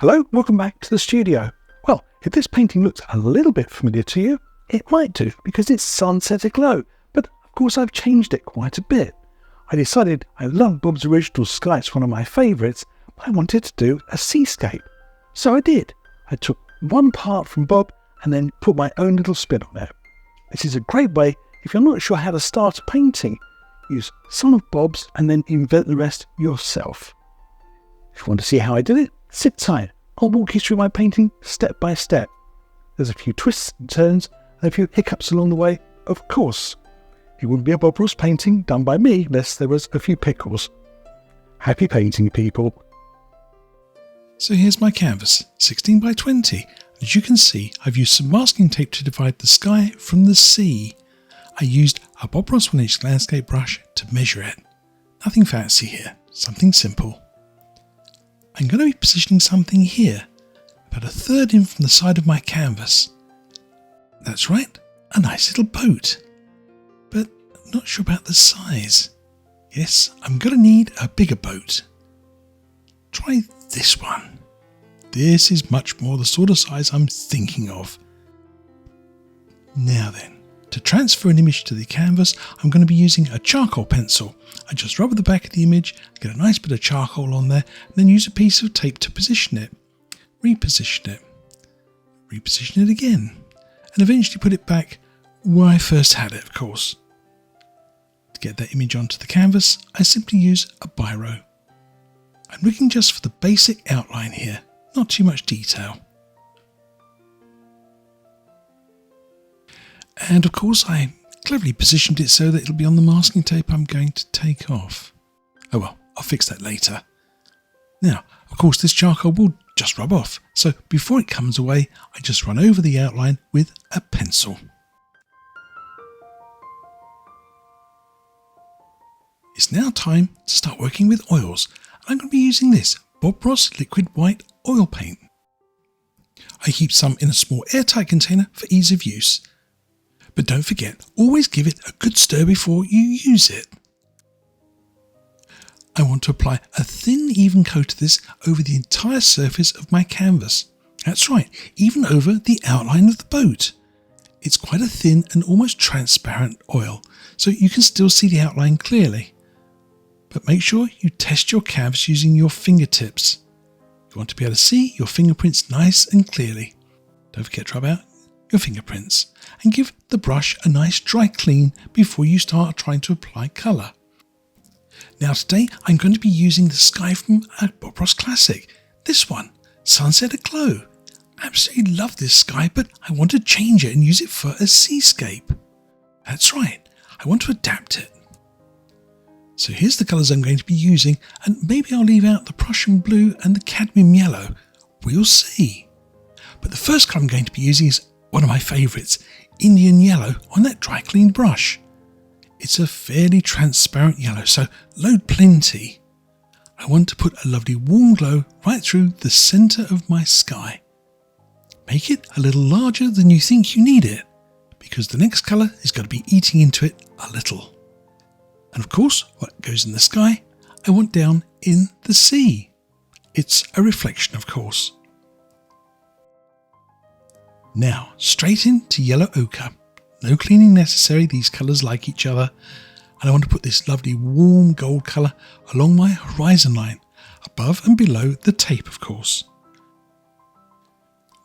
Hello, welcome back to the studio. Well, if this painting looks a little bit familiar to you, it might do because it's Sunset Aglow, but of course I've changed it quite a bit. I decided I love Bob's original sky, it's one of my favourites, but I wanted to do a seascape. So I did. I took one part from Bob and then put my own little spin on it. This is a great way if you're not sure how to start a painting. Use some of Bob's and then invent the rest yourself. If you want to see how I did it, sit tight. I'll walk you through my painting step by step. There's a few twists and turns and a few hiccups along the way, of course. It wouldn't be a Bob Ross painting done by me unless there was a few pickles. Happy painting, people. So here's my canvas, 16 by 20. As you can see, I've used some masking tape to divide the sky from the sea. I used a Bob Ross 1-inch landscape brush to measure it. Nothing fancy here, something simple. I'm going to be positioning something here, about 1/3 in from the side of my canvas. That's right, a nice little boat. But I'm not sure about the size. Yes, I'm going to need a bigger boat. Try this one. This is much more the sort of size I'm thinking of. Now then, to transfer an image to the canvas, I'm going to be using a charcoal pencil. I just rub the back of the image, get a nice bit of charcoal on there, and then use a piece of tape to position it. Reposition it again, and eventually put it back where I first had it, of course. To get that image onto the canvas, I simply use a biro. I'm looking just for the basic outline here, not too much detail. And of course I cleverly positioned it so that it'll be on the masking tape I'm going to take off. Oh well, I'll fix that later. Now, of course this charcoal will just rub off, so before it comes away, I just run over the outline with a pencil. It's now time to start working with oils. I'm going to be using this Bob Ross liquid white oil paint. I keep some in a small airtight container for ease of use. But don't forget, always give it a good stir before you use it. I want to apply a thin, even coat of this over the entire surface of my canvas. That's right, even over the outline of the boat. It's quite a thin and almost transparent oil, so you can still see the outline clearly. But make sure you test your canvas using your fingertips. You want to be able to see your fingerprints nice and clearly. Don't forget to rub out your fingerprints and give the brush a nice dry clean before you start trying to apply colour. Now today I'm going to be using the sky from a Bob Ross classic. This one, Sunset Aglow. I absolutely love this sky, but I want to change it and use it for a seascape. That's right, I want to adapt it. So here's the colours I'm going to be using, and maybe I'll leave out the Prussian blue and the cadmium yellow. We'll see. But the first colour I'm going to be using is one of my favourites, Indian yellow on that dry cleaned brush. It's a fairly transparent yellow, so load plenty. I want to put a lovely warm glow right through the centre of my sky. Make it a little larger than you think you need it, because the next colour is going to be eating into it a little. And of course, what goes in the sky, I want down in the sea. It's a reflection, of course. Now, straight into yellow ochre. No cleaning necessary, these colours like each other. And I want to put this lovely warm gold colour along my horizon line, above and below the tape, of course.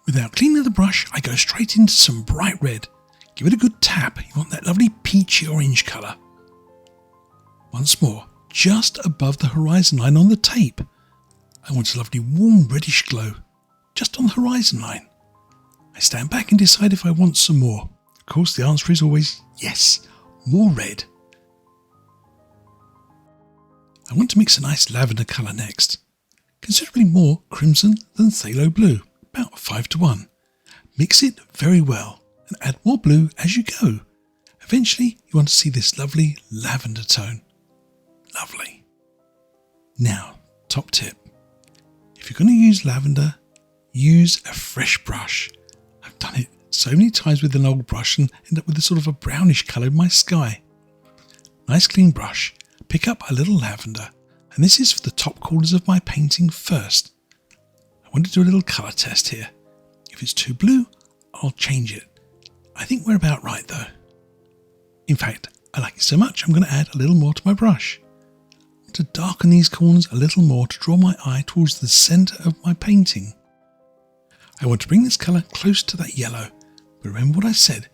Without cleaning the brush, I go straight into some bright red. Give it a good tap, you want that lovely peachy orange colour. Once more, just above the horizon line on the tape. I want a lovely warm reddish glow, just on the horizon line. I stand back and decide if I want some more. Of course, the answer is always yes, more red. I want to mix a nice lavender colour next. Considerably more crimson than phthalo blue, about 5:1. Mix it very well and add more blue as you go. Eventually, you want to see this lovely lavender tone. Lovely. Now, top tip. If you're going to use lavender, use a fresh brush. I've done it so many times with an old brush and end up with a sort of a brownish colour in my sky. Nice clean brush, pick up a little lavender, and this is for the top corners of my painting first. I want to do a little colour test here. If it's too blue, I'll change it. I think we're about right though. In fact, I like it so much I'm going to add a little more to my brush. I want to darken these corners a little more to draw my eye towards the centre of my painting. I want to bring this colour close to that yellow, but remember what I said,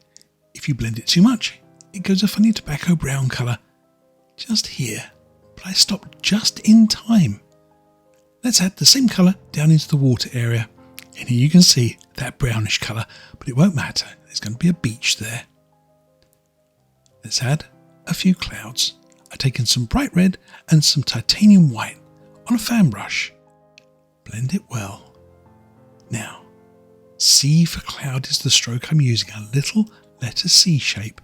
if you blend it too much, it goes a funny tobacco brown colour just here, but I stopped just in time. Let's add the same colour down into the water area, and here you can see that brownish colour, but it won't matter, there's going to be a beach there. Let's add a few clouds. I've taken some bright red and some titanium white on a fan brush. Blend it well. Now, C for cloud is the stroke I'm using, a little letter C shape.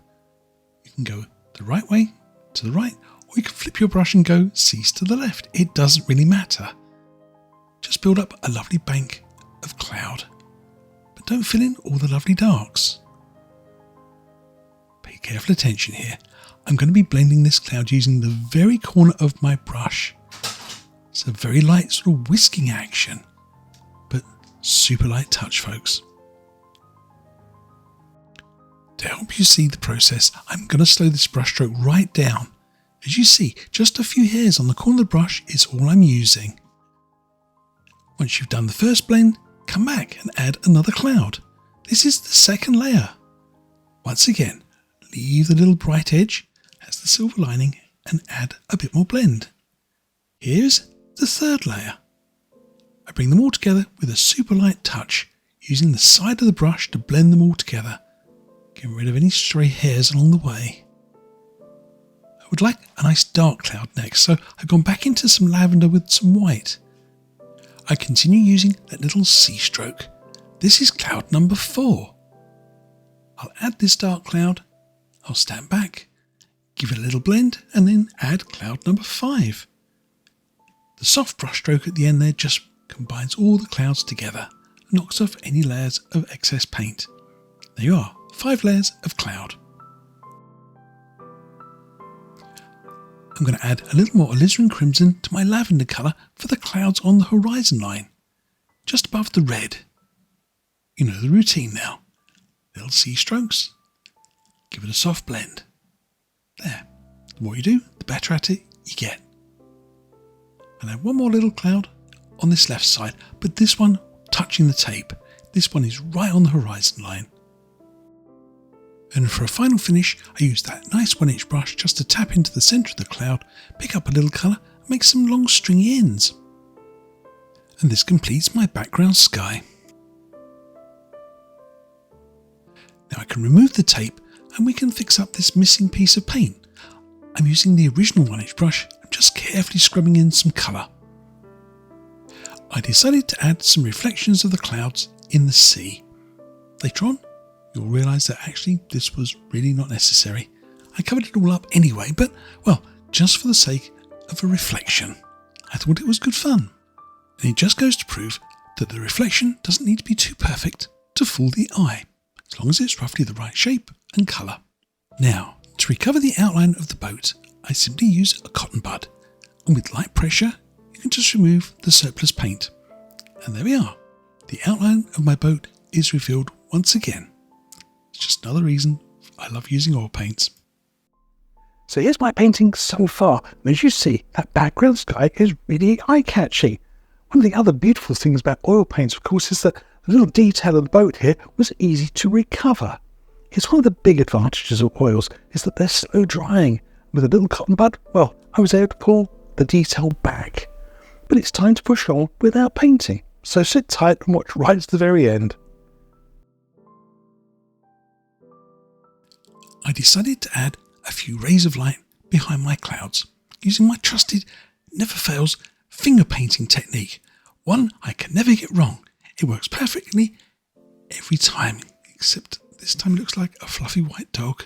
You can go the right way to the right, or you can flip your brush and go C's to the left. It doesn't really matter. Just build up a lovely bank of cloud, but don't fill in all the lovely darks. Pay careful attention here. I'm going to be blending this cloud using the very corner of my brush. It's a very light sort of whisking action, but super light touch, folks. To help you see the process, I'm going to slow this brush stroke right down. As you see, just a few hairs on the corner of the brush is all I'm using. Once you've done the first blend, come back and add another cloud. This is the second layer. Once again, leave the little bright edge as the silver lining and add a bit more blend. Here's the third layer. I bring them all together with a super light touch, using the side of the brush to blend them all together, getting rid of any stray hairs along the way. I would like a nice dark cloud next, so I've gone back into some lavender with some white. I continue using that little C stroke. This is cloud number 4. I'll add this dark cloud, I'll stand back, give it a little blend, and then add cloud number 5. The soft brush stroke at the end there just combines all the clouds together and knocks off any layers of excess paint. There you are, 5 layers of cloud. I'm going to add a little more alizarin crimson to my lavender colour for the clouds on the horizon line, just above the red. You know the routine now. Little C strokes, give it a soft blend. There, the more you do, the better at it you get. And add one more little cloud on this left side, but this one touching the tape. This one is right on the horizon line. And for a final finish, I use that nice 1-inch brush just to tap into the centre of the cloud, pick up a little colour and make some long stringy ends. And this completes my background sky. Now I can remove the tape and we can fix up this missing piece of paint. I'm using the original 1-inch brush and just carefully scrubbing in some colour. I decided to add some reflections of the clouds in the sea. Later on, you'll realise that actually this was really not necessary. I covered it all up anyway, but, well, just for the sake of a reflection. I thought it was good fun. And it just goes to prove that the reflection doesn't need to be too perfect to fool the eye, as long as it's roughly the right shape and colour. Now, to recover the outline of the boat, I simply use a cotton bud, and with light pressure, you can just remove the surplus paint. And there we are. The outline of my boat is revealed once again. It's just another reason I love using oil paints. So here's my painting so far, and as you see, that background sky is really eye-catchy. One of the other beautiful things about oil paints, of course, is that the little detail of the boat here was easy to recover. It's one of the big advantages of oils, is that they're slow drying. With a little cotton bud, well, I was able to pull the detail back. But it's time to push on with our painting, so sit tight and watch right to the very end. I decided to add a few rays of light behind my clouds, using my trusted, never fails finger painting technique. One I can never get wrong. It works perfectly every time, except this time it looks like a fluffy white dog.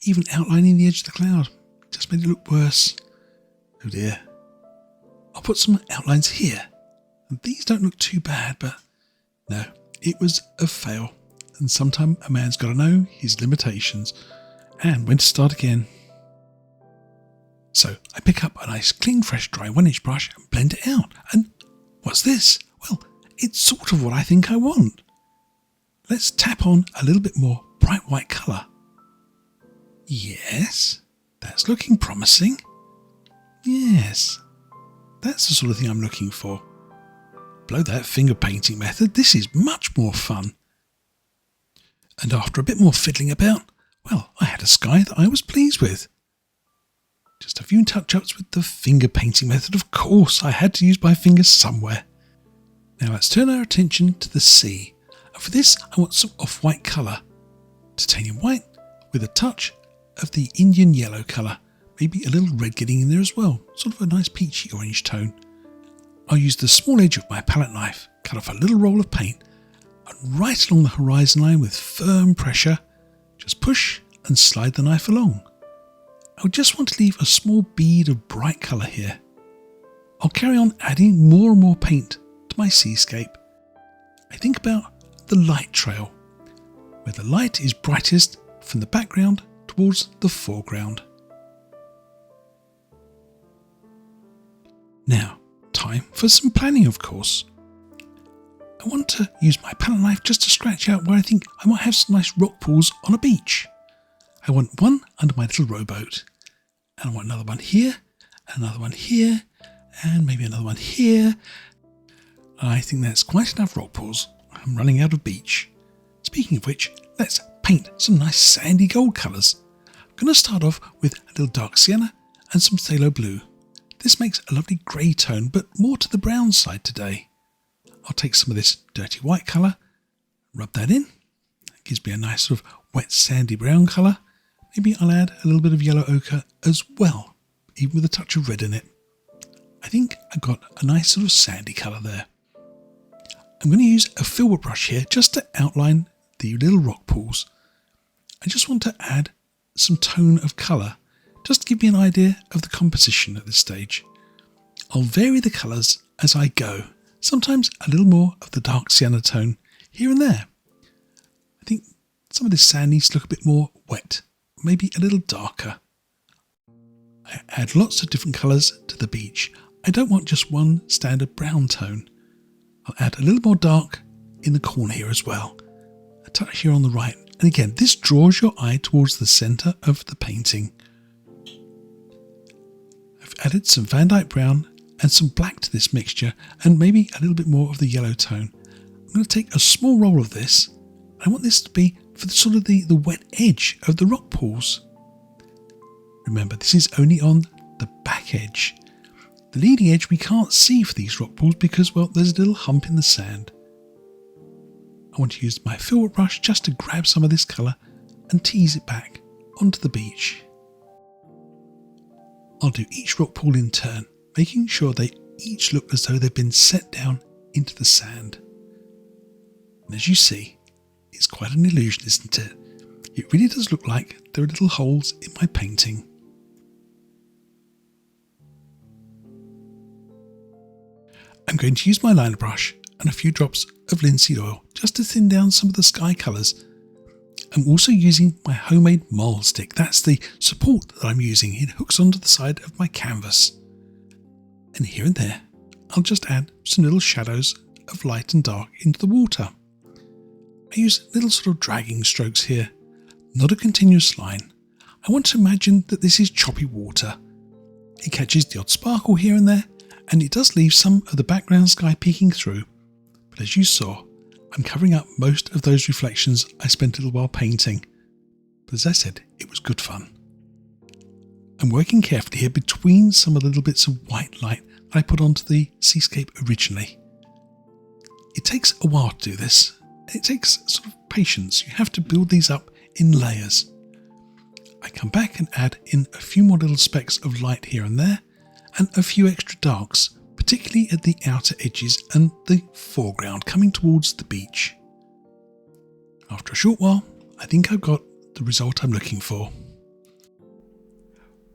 Even outlining the edge of the cloud just made it look worse. Oh dear. I'll put some outlines here. And these don't look too bad, but no, it was a fail. And sometime a man's got to know his limitations and when to start again. So I pick up a nice clean fresh dry 1-inch brush and blend it out. And what's this? Well, it's sort of what I think I want. Let's tap on a little bit more bright white colour. Yes, that's looking promising. Yes, that's the sort of thing I'm looking for. Blow that finger painting method, this is much more fun. And after a bit more fiddling about, well, I had a sky that I was pleased with. Just a few touch-ups with the finger painting method. Of course, I had to use my fingers somewhere. Now let's turn our attention to the sea. And for this, I want some off-white colour. Titanium white with a touch of the Indian yellow colour. Maybe a little red getting in there as well. Sort of a nice peachy orange tone. I'll use the small edge of my palette knife, cut off a little roll of paint, and right along the horizon line with firm pressure, just push and slide the knife along. I would just want to leave a small bead of bright colour here. I'll carry on adding more and more paint to my seascape. I think about the light trail, where the light is brightest from the background towards the foreground. Now, time for some planning, of course. I want to use my palette knife just to scratch out where I think I might have some nice rock pools on a beach. I want one under my little rowboat, and I want another one here, another one here, and maybe another one here. I think that's quite enough rock pools. I'm running out of beach. Speaking of which, let's paint some nice sandy gold colours. I'm going to start off with a little dark sienna and some phthalo blue. This makes a lovely grey tone, but more to the brown side today. I'll take some of this dirty white colour, rub that in. It gives me a nice sort of wet sandy brown colour. Maybe I'll add a little bit of yellow ochre as well, even with a touch of red in it. I think I've got a nice sort of sandy colour there. I'm going to use a filbert brush here just to outline the little rock pools. I just want to add some tone of colour, just to give me an idea of the composition at this stage. I'll vary the colours as I go. Sometimes a little more of the dark sienna tone here and there. I think some of this sand needs to look a bit more wet, maybe a little darker. I add lots of different colours to the beach. I don't want just one standard brown tone. I'll add a little more dark in the corner here as well. A touch here on the right. And again, this draws your eye towards the centre of the painting. I've added some Van Dyke brown and some black to this mixture, and maybe a little bit more of the yellow tone. I'm going to take a small roll of this. I want this to be for the sort of the wet edge of the rock pools. Remember, this is only on the back edge. The leading edge we can't see for these rock pools because, well, there's a little hump in the sand. I want to use my filbert brush just to grab some of this colour and tease it back onto the beach. I'll do each rock pool in turn, making sure they each look as though they've been set down into the sand. And as you see, it's quite an illusion, isn't it? It really does look like there are little holes in my painting. I'm going to use my liner brush and a few drops of linseed oil just to thin down some of the sky colours. I'm also using my homemade mole stick. That's the support that I'm using. It hooks onto the side of my canvas. And here and there, I'll just add some little shadows of light and dark into the water. I use little sort of dragging strokes here, not a continuous line. I want to imagine that this is choppy water. It catches the odd sparkle here and there, and it does leave some of the background sky peeking through. But as you saw, I'm covering up most of those reflections I spent a little while painting. But as I said, it was good fun. I'm working carefully here between some of the little bits of white light that I put onto the seascape originally. It takes a while to do this. It takes sort of patience. You have to build these up in layers. I come back and add in a few more little specks of light here and there, and a few extra darks, particularly at the outer edges and the foreground coming towards the beach. After a short while, I think I've got the result I'm looking for.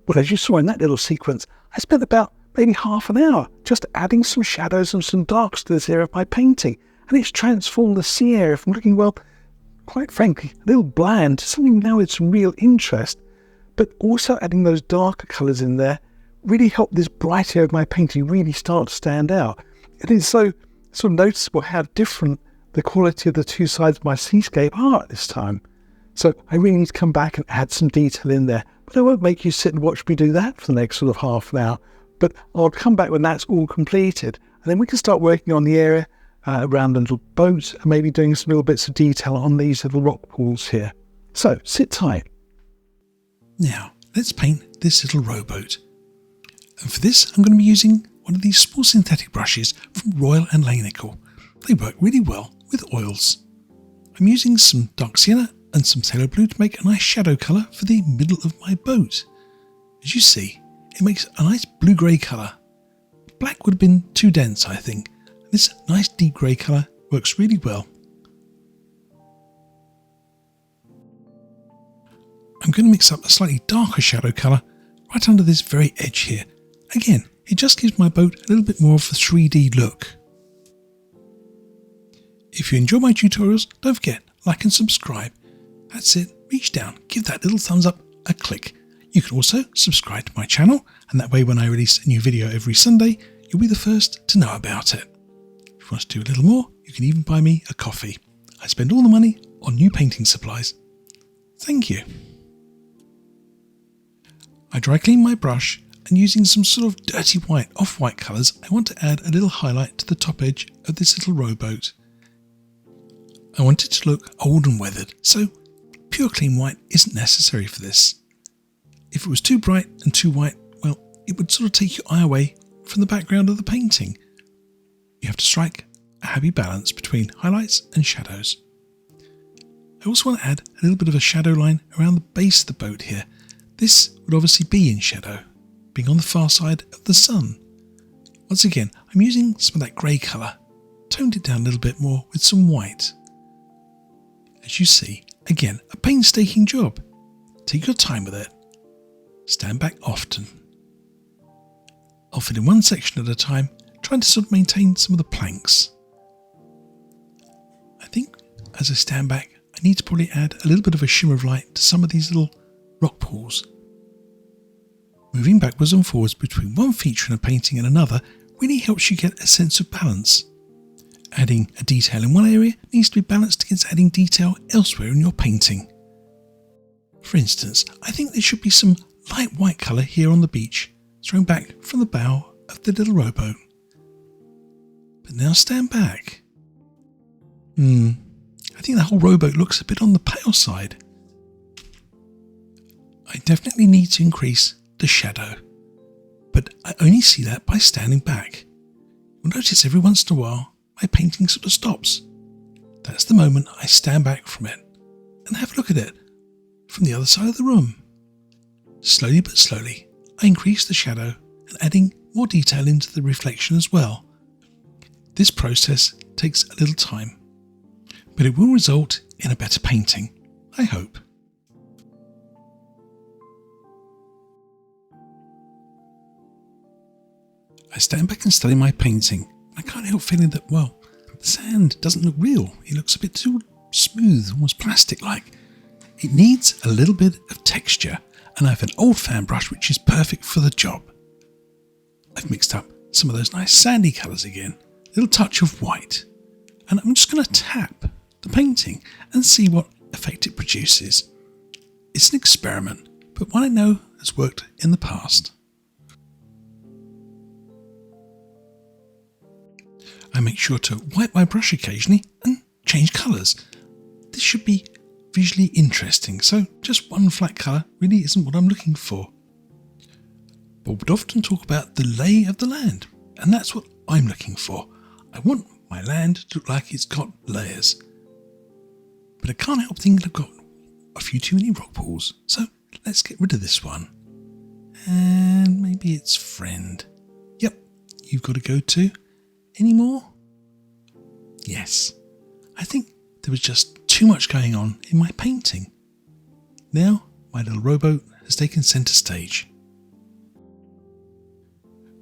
Well, as you saw in that little sequence, I spent about maybe half an hour just adding some shadows and some darks to this area of my painting, and it's transformed the sea area from looking, well, quite frankly, a little bland to something now with some real interest. But also adding those darker colours in there really helped this bright area of my painting really start to stand out. It is so sort of noticeable how different the quality of the two sides of my Seascape are at this time. So I really need to come back and add some detail in there. But I won't make you sit and watch me do that for the next sort of half an hour. But I'll come back when that's all completed. And then we can start working on the area around the little boat and maybe doing some little bits of detail on these little rock pools here. So sit tight. Now, let's paint this little rowboat. And for this, I'm going to be using one of these small synthetic brushes from Royal & Langnickel. They work really well with oils. I'm using some dark sienna and some phthalo blue to make a nice shadow colour for the middle of my boat. As you see, it makes a nice blue-grey colour. Black would have been too dense, I think. This nice deep grey colour works really well. I'm going to mix up a slightly darker shadow colour right under this very edge here. Again, it just gives my boat a little bit more of a 3D look. If you enjoy my tutorials, don't forget, like and subscribe. That's it, reach down, give that little thumbs up a click. You can also subscribe to my channel, and that way when I release a new video every Sunday, you'll be the first to know about it. If you want to do a little more, you can even buy me a coffee. I spend all the money on new painting supplies. Thank you. I dry clean my brush, and using some sort of dirty white, off-white colours, I want to add a little highlight to the top edge of this little rowboat. I want it to look old and weathered, so pure clean white isn't necessary for this. If it was too bright and too white, well, it would sort of take your eye away from the background of the painting. You have to strike a happy balance between highlights and shadows. I also want to add a little bit of a shadow line around the base of the boat here. This would obviously be in shadow, being on the far side of the sun. Once again, I'm using some of that grey colour, toned it down a little bit more with some white. As you see, again, a painstaking job. Take your time with it. Stand back often. I'll fill in one section at a time, trying to sort of maintain some of the planks. I think as I stand back, I need to probably add a little bit of a shimmer of light to some of these little rock pools. Moving backwards and forwards between one feature in a painting and another really helps you get a sense of balance. Adding a detail in one area needs to be balanced against adding detail elsewhere in your painting. For instance, I think there should be some light white colour here on the beach, thrown back from the bow of the little rowboat. But now stand back. I think the whole rowboat looks a bit on the pale side. I definitely need to increase the shadow, but I only see that by standing back. You'll notice every once in a while my painting sort of stops. That's the moment I stand back from it and have a look at it from the other side of the room. Slowly but slowly, I increase the shadow and adding more detail into the reflection as well. This process takes a little time, but it will result in a better painting, I hope. I stand back and study my painting. I can't help feeling that, well, the sand doesn't look real. It looks a bit too smooth, almost plastic-like. It needs a little bit of texture, and I have an old fan brush which is perfect for the job. I've mixed up some of those nice sandy colours again, a little touch of white, and I'm just going to tap the painting and see what effect it produces. It's an experiment, but one I know has worked in the past. I make sure to wipe my brush occasionally and change colours. This should be visually interesting, so just one flat colour really isn't what I'm looking for. Bob would often talk about the lay of the land, and that's what I'm looking for. I want my land to look like it's got layers. But I can't help thinking I've got a few too many rock pools, so let's get rid of this one. And maybe it's friend. Yep, you've got to go too. Any more? Yes. I think there was just too much going on in my painting. Now my little rowboat has taken centre stage.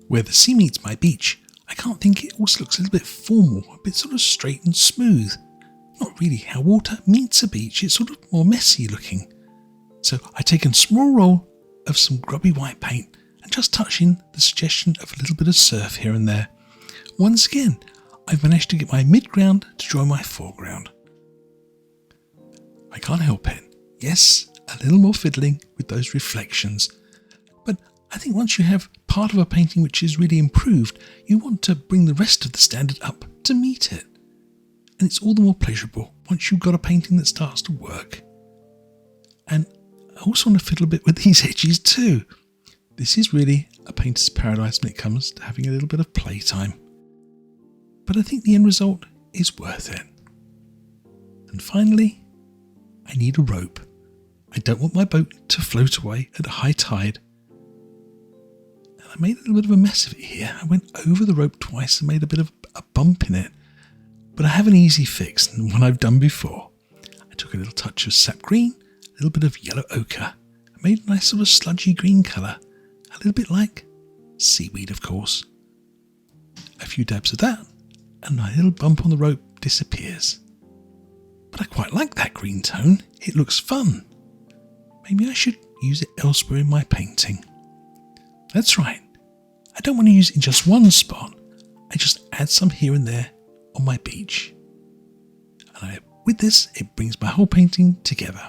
Where the sea meets my beach, I can't think it also looks a little bit formal, a bit sort of straight and smooth. Not really how water meets a beach, it's sort of more messy looking. So I take a small roll of some grubby white paint and just touch in the suggestion of a little bit of surf here and there. Once again, I've managed to get my midground to join my foreground. I can't help it. Yes, a little more fiddling with those reflections. But I think once you have part of a painting which is really improved, you want to bring the rest of the standard up to meet it. And it's all the more pleasurable once you've got a painting that starts to work. And I also want to fiddle a bit with these edges too. This is really a painter's paradise when it comes to having a little bit of playtime. But I think the end result is worth it. And finally, I need a rope. I don't want my boat to float away at high tide. And I made a little bit of a mess of it here. I went over the rope twice and made a bit of a bump in it. But I have an easy fix and one I've done before. I took a little touch of sap green, a little bit of yellow ochre. I made a nice sort of sludgy green colour. A little bit like seaweed, of course. A few dabs of that, and my little bump on the rope disappears. But I quite like that green tone. It looks fun. Maybe I should use it elsewhere in my painting. That's right. I don't want to use it in just one spot. I just add some here and there on my beach. And with this, it brings my whole painting together.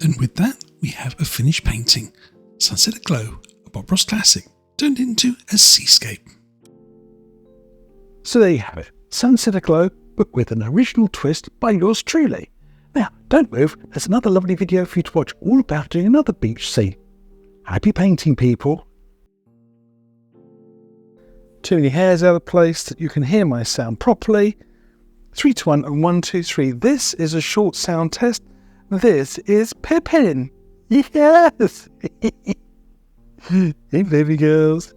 And with that, we have a finished painting. Sunset Aglow, a Bob Ross classic, turned into a seascape. So there you have it. Sunset Aglow, but with an original twist by yours truly. Now, don't move. There's another lovely video for you to watch all about doing another beach scene. Happy painting, people. Too many hairs out of place that you can hear my sound properly. 3 to 1 and 1, 2, 3. This is a short sound test. This is Pippin. Yes. Hey, baby girls.